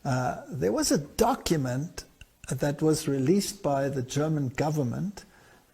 There was a document that was released by the German government,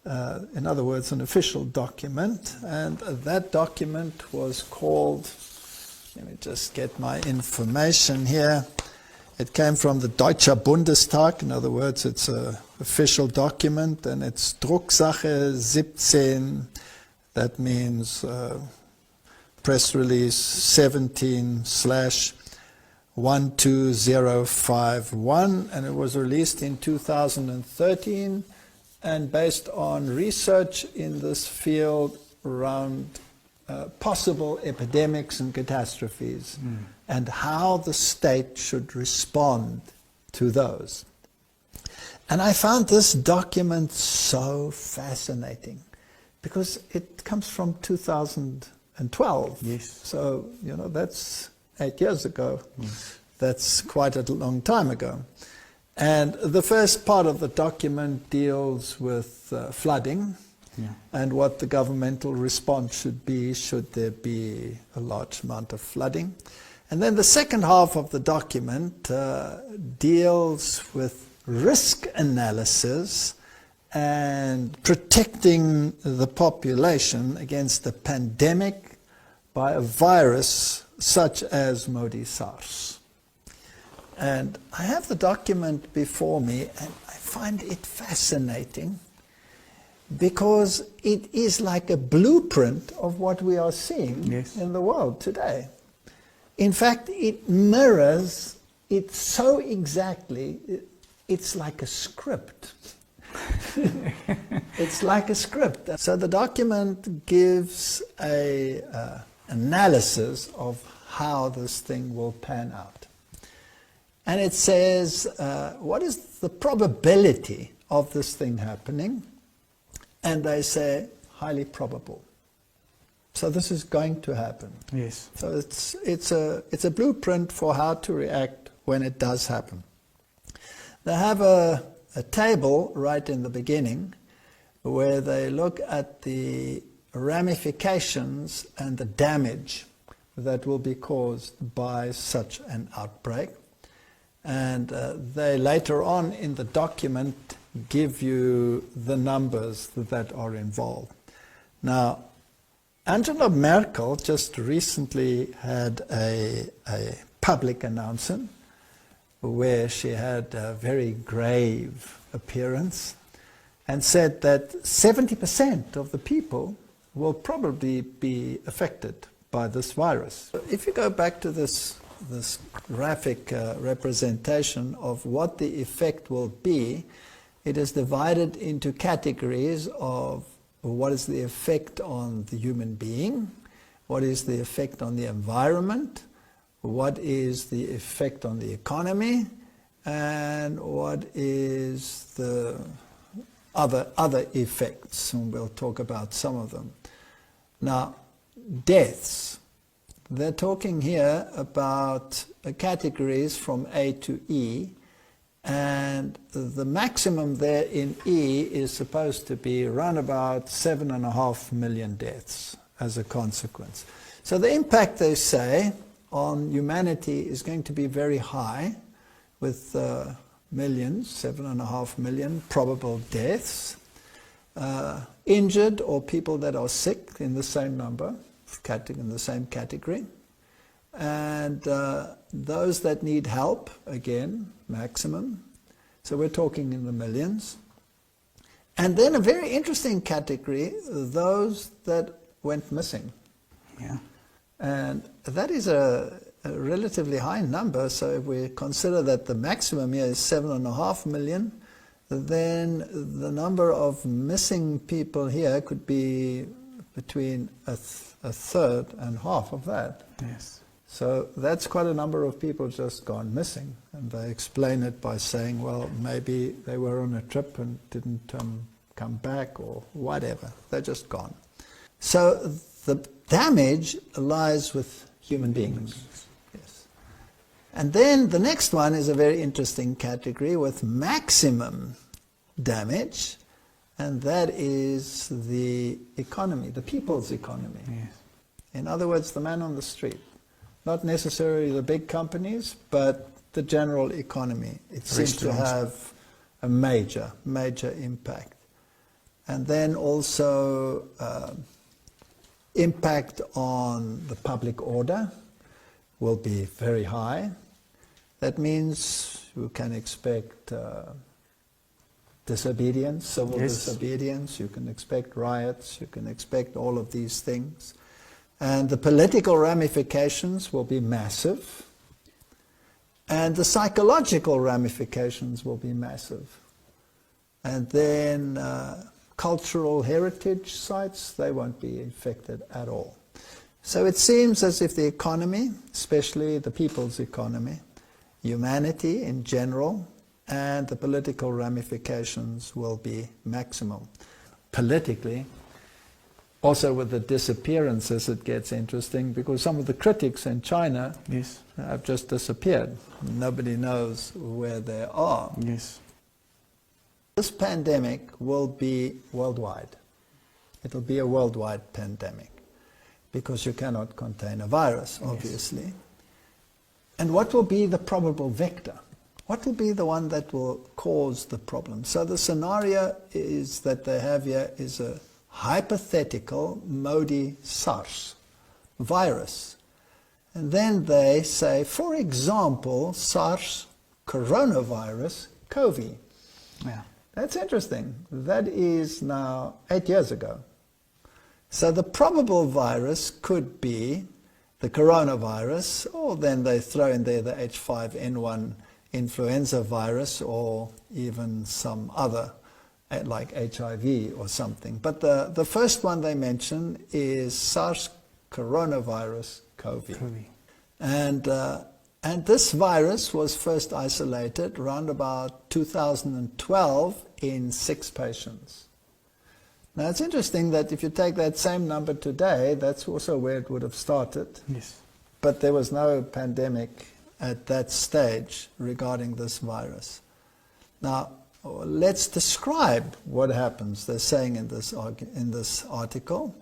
in other words, an official document, and that document was called, let me just get my information here, it came from the Deutscher Bundestag, in other words, it's an official document, and it's Drucksache 17, that means press release 17/12051, and it was released in 2013, and based on research in this field around possible epidemics and catastrophes, and how the state should respond to those. And I found this document so fascinating, because it comes from 2012. Yes. So, you know, that's 8 years ago. That's quite a long time ago. And the first part of the document deals with flooding, and what the governmental response should be should there be a large amount of flooding. And then the second half of the document deals with risk analysis and protecting the population against a pandemic by a virus such as Modi SARS. And I have the document before me, and I find it fascinating because it is like a blueprint of what we are seeing in the world today. In fact, it mirrors it so exactly, it's like a script. It's like a script. So the document gives a analysis of how this thing will pan out. And it says, what is the probability of this thing happening? And they say, highly probable. So this is going to happen. Yes. So it's a blueprint for how to react when it does happen. They have a table right in the beginning where they look at the ramifications and the damage that will be caused by such an outbreak. And they later on in the document give you the numbers that are involved. Now, Angela Merkel just recently had a public announcement where she had a very grave appearance and said that 70% of the people will probably be affected by this virus. If you go back to this graphic representation of what the effect will be, it is divided into categories of what is the effect on the human being, what is the effect on the environment, what is the effect on the economy, and what is the other effects, and we'll talk about some of them. Now, deaths. They're talking here about categories from A to E, and the maximum there in E is supposed to be around about 7.5 million deaths as a consequence. So the impact, they say, on humanity is going to be very high, with millions, 7.5 million probable deaths, injured or people that are sick in the same number, in the same category, and those that need help, again, maximum. So we're talking in the millions. And then a very interesting category, those that went missing. Yeah. And that is a relatively high number, so if we consider that the maximum here is 7.5 million, then the number of missing people here could be between a third and half of that. Yes. So that's quite a number of people just gone missing. And they explain it by saying, well, maybe they were on a trip and didn't come back or whatever. They're just gone. So the damage lies with human beings. Yes. And then the next one is a very interesting category with maximum damage, and that is the economy, the people's economy. Yes. In other words, the man on the street. Not necessarily the big companies, but the general economy. It seems to have a major impact. And then also impact on the public order will be very high. That means you can expect disobedience, civil disobedience, you can expect riots, you can expect all of these things. And the political ramifications will be massive. And the psychological ramifications will be massive. And then cultural heritage sites, they won't be affected at all. So it seems as if the economy, especially the people's economy, humanity in general, and the political ramifications will be maximum. Politically, also with the disappearances, it gets interesting because some of the critics in China have just disappeared. Nobody knows where they are. Yes. This pandemic will be worldwide. It will be a worldwide pandemic because you cannot contain a virus, obviously. Yes. And what will be the probable vector? What will be the one that will cause the problem? So the scenario is that they have here is a hypothetical Modi SARS virus. And then they say, for example, SARS coronavirus COVID. Yeah. That's interesting. That is now 8 years ago. So the probable virus could be the coronavirus, or then they throw in there the H5N1 influenza virus, or even some other like HIV or something. But the first one they mention is SARS coronavirus COVID. And this virus was first isolated around about 2012 in 6 patients. Now it's interesting that if you take that same number today, that's also where it would have started. Yes. But there was no pandemic at that stage regarding this virus. Now, let's describe what happens. They're saying in this article,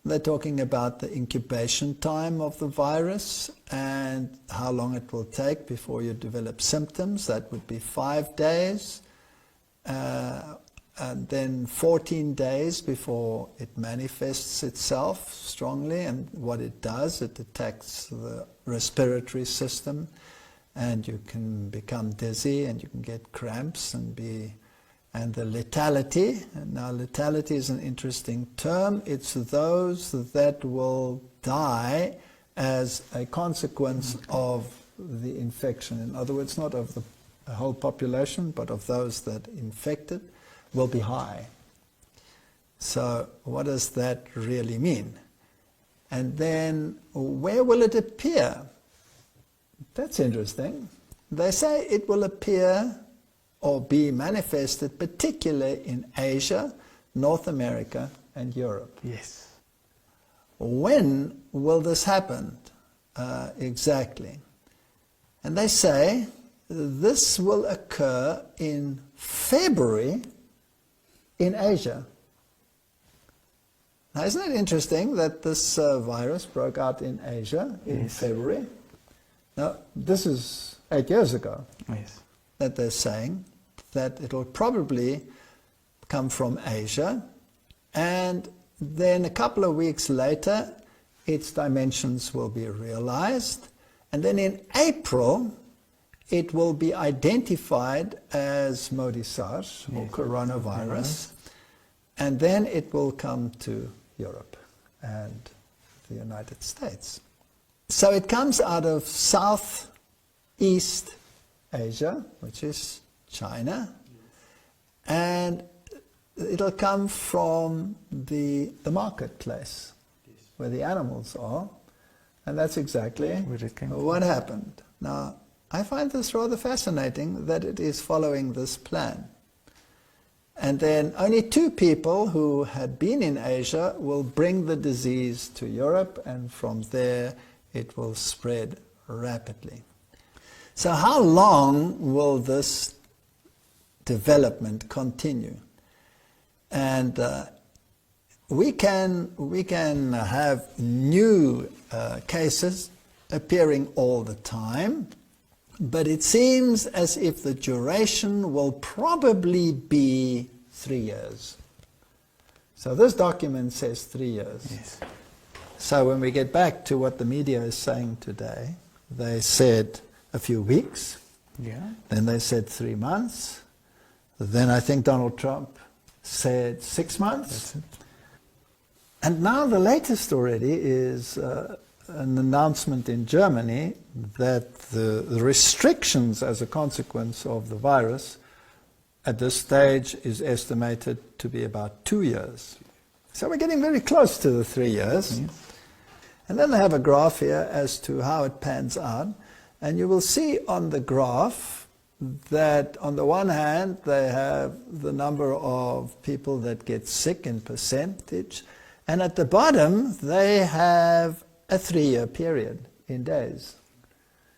they're talking about the incubation time of the virus and how long it will take before you develop symptoms. That would be 5 days, and then 14 days before it manifests itself strongly. And what it does, it attacks the respiratory system, and you can become dizzy and you can get cramps and the lethality. And now lethality is an interesting term. It's those that will die as a consequence of the infection. In other words, not of the whole population, but of those that infected will be high. So what does that really mean? And then where will it appear? That's interesting. They say it will appear or be manifested particularly in Asia, North America, and Europe. Yes. When will this happen exactly? And they say this will occur in February in Asia. Now, isn't it interesting that this virus broke out in Asia in February? Now, this is 8 years ago that they're saying that it will probably come from Asia, and then a couple of weeks later, its dimensions will be realized, and then in April, it will be identified as Modi SARS or coronavirus, and then it will come to Europe and the United States. So it comes out of Southeast Asia, which is China, and it'll come from the marketplace where the animals are, and that's exactly what happened. Now, I find this rather fascinating that it is following this plan. And then only 2 people who had been in Asia will bring the disease to Europe, and from there it will spread rapidly. So how long will this development continue? And we can have new cases appearing all the time. but it seems as if the duration will probably be 3 years. So this document says 3 years. Yes. So when we get back to what the media is saying today, they said a few weeks, Yeah. then they said 3 months, then I think Donald Trump said 6 months. That's it. And now the latest already is an announcement in Germany that the restrictions as a consequence of the virus at this stage is estimated to be about 2 years. So we're getting very close to the 3 years. Yes. And then they have a graph here as to how it pans out. And you will see on the graph that on the one hand they have the number of people that get sick in percentage, and at the bottom they have a 3-year period in days.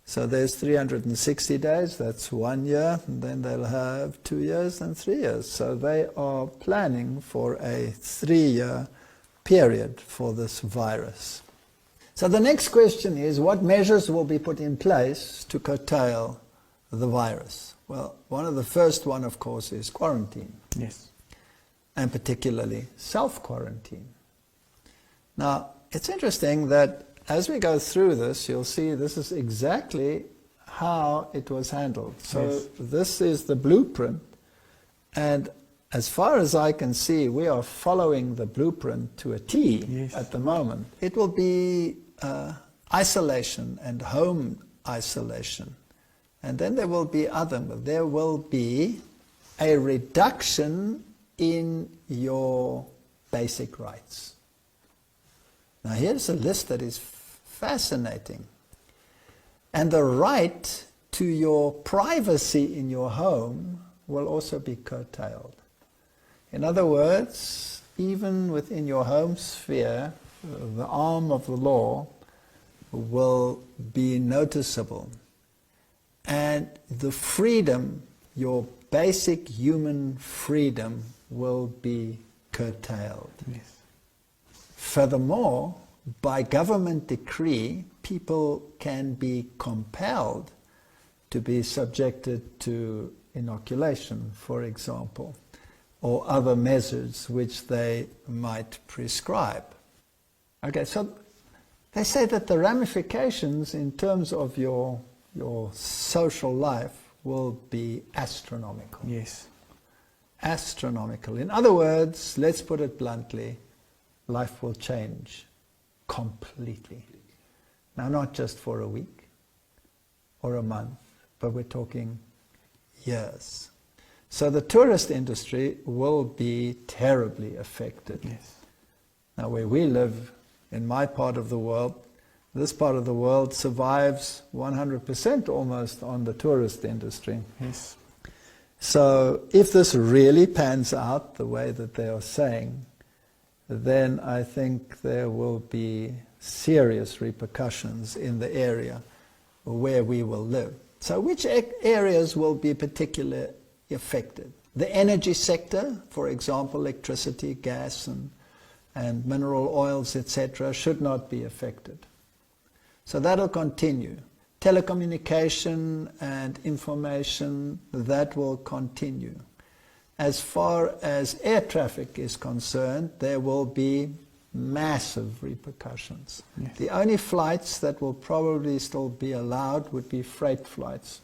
So there's 360 days, that's 1 year, and then they'll have 2 years and 3 years. So they are planning for a 3-year period for this virus. So the next question is, what measures will be put in place to curtail the virus? Well, one of the first one, of course, is quarantine. Yes. And particularly self-quarantine. Now, it's interesting that as we go through this, you'll see this is exactly how it was handled. So Yes. this is the blueprint, and as far as I can see, we are following the blueprint to a T Yes. at the moment. It will be isolation and home isolation. And then there will be there will be a reduction in your basic rights. Now here's a list that is fascinating. And the right to your privacy in your home will also be curtailed. In other words, even within your home sphere, the arm of the law will be noticeable. And the freedom, your basic human freedom, will be curtailed. Yes. Furthermore, by government decree, people can be compelled to be subjected to inoculation, for example, or other measures which they might prescribe. Okay, so they say that the ramifications in terms of your social life will be astronomical. Yes. Astronomical. In other words, let's put it bluntly, life will change completely. Now, not just for a week or a month, but we're talking years. So the tourist industry will be terribly affected. Yes. Now, where we live, in my part of the world, this part of the world survives 100% almost on the tourist industry. Yes. So if this really pans out the way that they are saying, then I think there will be serious repercussions in the area where we will live. So which areas will be particularly affected? The energy sector, for example, electricity, gas, and mineral oils, etc., should not be affected. So that'll continue. Telecommunication and information, that will continue. As far as air traffic is concerned, there will be massive repercussions. Yes. The only flights that will probably still be allowed would be freight flights.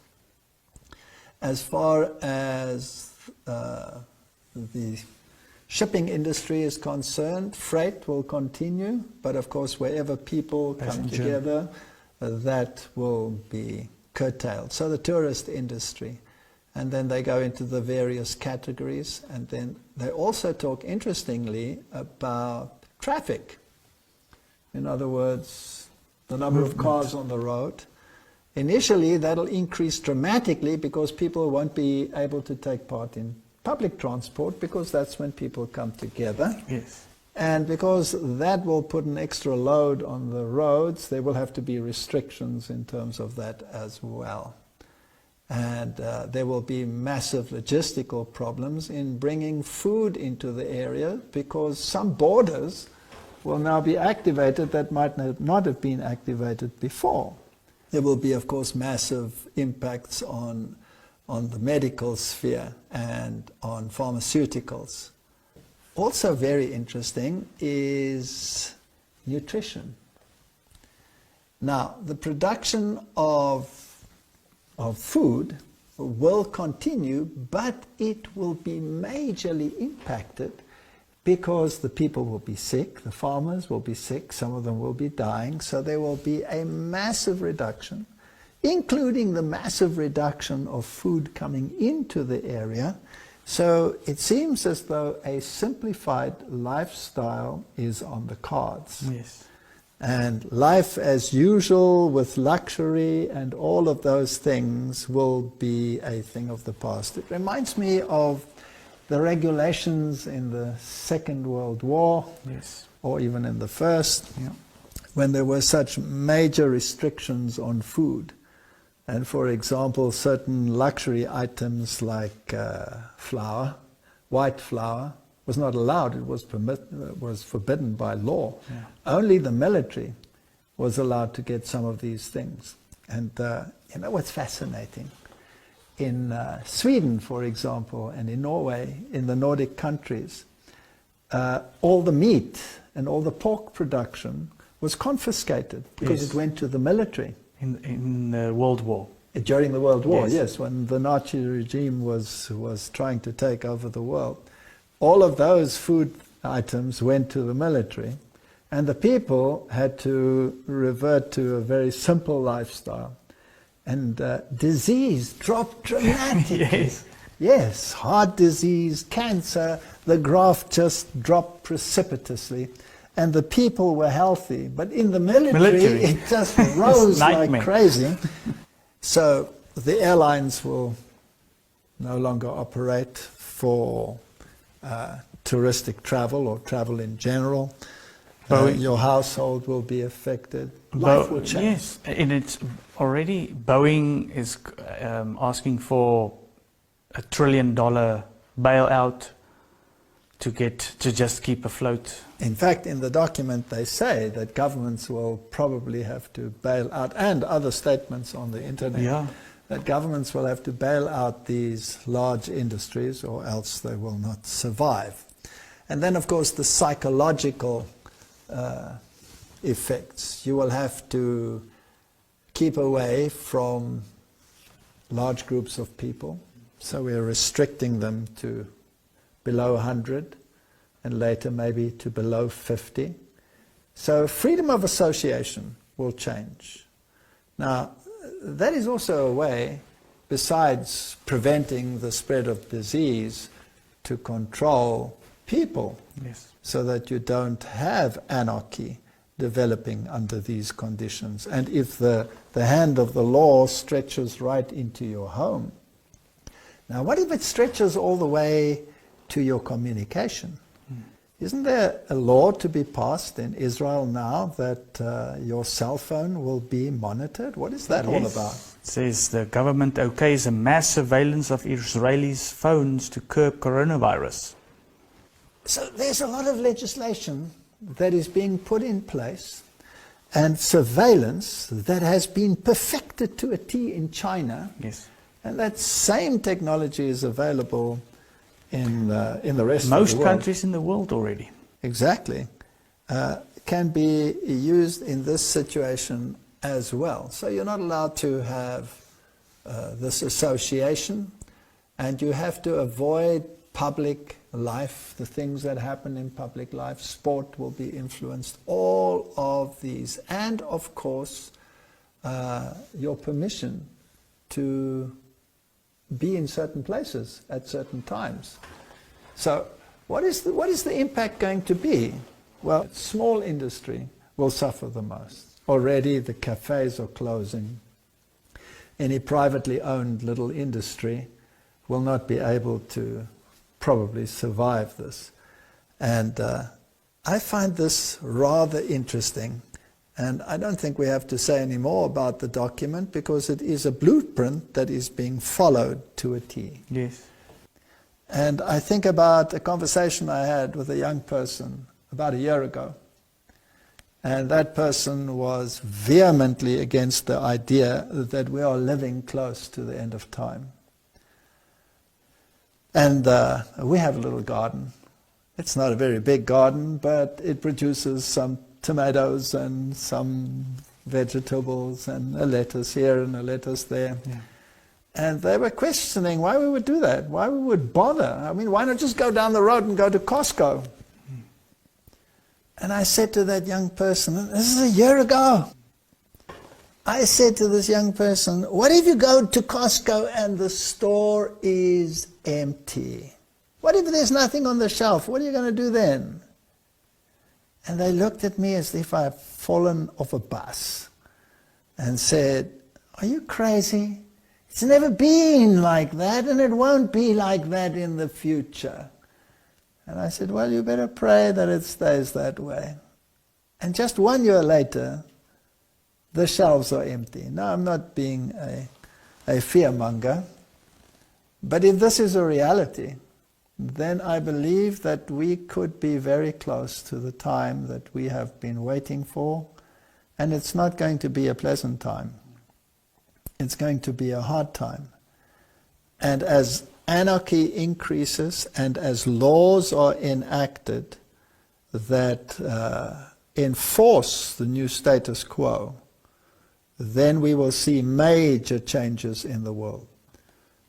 As far as the shipping industry is concerned, freight will continue, but of course wherever people come together, that will be curtailed. So the tourist industry, and then they go into the various categories, and then they also talk, interestingly, about traffic. In other words, the number of cars on the road. Initially, that'll increase dramatically because people won't be able to take part in public transport, because that's when people come together. Yes. And because that will put an extra load on the roads, there will have to be restrictions in terms of that as well. And there will be massive logistical problems in bringing food into the area, because some borders will now be activated that might not have been activated before. There will be, of course, massive impacts on the medical sphere and on pharmaceuticals. Also very interesting is nutrition. Now, the production of food will continue, but it will be majorly impacted because the people will be sick, the farmers will be sick, some of them will be dying, so there will be a massive reduction, including the massive reduction of food coming into the area. So it seems as though a simplified lifestyle is on the cards. Yes. And life as usual with luxury and all of those things will be a thing of the past. It reminds me of the regulations in the Second World War, Yes. or even in the First, Yeah. when there were such major restrictions on food. And for example, certain luxury items like flour, white flour, was not allowed. It was forbidden by law. Yeah. Only the military was allowed to get some of these things. And you know what's fascinating? In Sweden, for example, and in Norway, in the Nordic countries, all the meat and all the pork production was confiscated because Yes. it went to the military. In the World War. During the World War, Yes. yes, when the Nazi regime was trying to take over the world. All of those food items went to the military, and the people had to revert to a very simple lifestyle. And disease dropped dramatically. Yes. Yes, heart disease, cancer, the graph just dropped precipitously. And the people were healthy. But in the military. It just rose like crazy. So the airlines will no longer operate for touristic travel or travel in general. Your household will be affected. Life will change. Yes, and it's already, Boeing is asking for $1 trillion bailout to just keep afloat. In fact, in the document they say that governments will probably have to bail out, and other statements on the internet, Yeah. that governments will have to bail out these large industries or else they will not survive. And then, of course, the psychological effects. You will have to keep away from large groups of people, so we're restricting them to below 100, and later maybe to below 50. So freedom of association will change. Now, that is also a way, besides preventing the spread of disease, to control people, Yes. so that you don't have anarchy developing under these conditions. And if the hand of the law stretches right into your home, now what if it stretches all the way to your communication? Isn't there a law to be passed in Israel now that your cell phone will be monitored? What is that all about? It says the government okays a mass surveillance of Israelis' phones to curb coronavirus. So there's a lot of legislation that is being put in place, and surveillance that has been perfected to a T in China. Yes. And that same technology is available in the rest of Most the world. countries in the world already. Exactly. Can be used in this situation as well. So you're not allowed to have this association, and you have to avoid public life, the things that happen in public life. Sport will be influenced, all of these. And of course, your permission to be in certain places at certain times. So what is the impact going to be? Well, small industry will suffer the most. Already the cafes are closing. Any privately owned little industry will not be able to probably survive this. And I find this rather interesting. And I don't think we have to say any more about the document, because it is a blueprint that is being followed to a T. Yes. And I think about a conversation I had with a young person about a year ago. And that person was vehemently against the idea that we are living close to the end of time. And we have a little garden. It's not a very big garden, but it produces some tomatoes and some vegetables and a lettuce here and a lettuce there. Yeah. And they were questioning why we would do that, why we would bother. I mean, why not just go down the road and go to Costco? And I said to that young person, this is a year ago, I said to this young person, what if you go to Costco and the store is empty? What if there's nothing on the shelf? What are you going to do then? And they looked at me as if I had fallen off a bus and said, are you crazy? It's never been like that, and it won't be like that in the future. And I said, well, you better pray that it stays that way. And just 1 year later, the shelves are empty. Now, I'm not being a fearmonger, but if this is a reality, then I believe that we could be very close to the time that we have been waiting for, and it's not going to be a pleasant time. It's going to be a hard time. And as anarchy increases and as laws are enacted that enforce the new status quo, then we will see major changes in the world.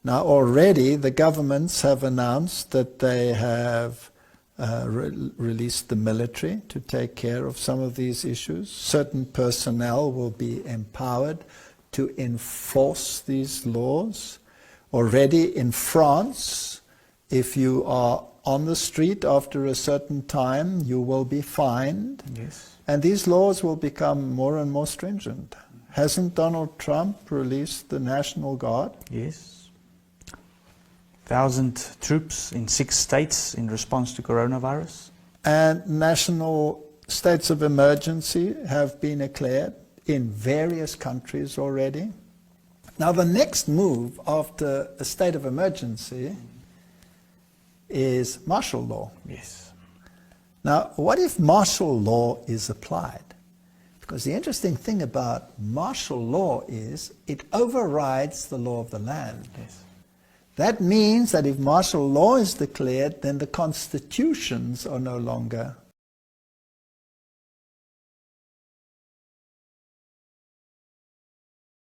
Now already the governments have announced that they have released the military to take care of some of these issues. Certain personnel will be empowered to enforce these laws. Already in France, if you are on the street after a certain time, you will be fined. Yes. And these laws will become more and more stringent. Hasn't Donald Trump released the National Guard? Yes. 1,000 troops in 6 states in response to coronavirus. And national states of emergency have been declared in various countries already. Now the next move after a state of emergency is martial law. Yes. Now what if martial law is applied? Because the interesting thing about martial law is it overrides the law of the land. Yes. That means that if martial law is declared, then the constitutions are no longer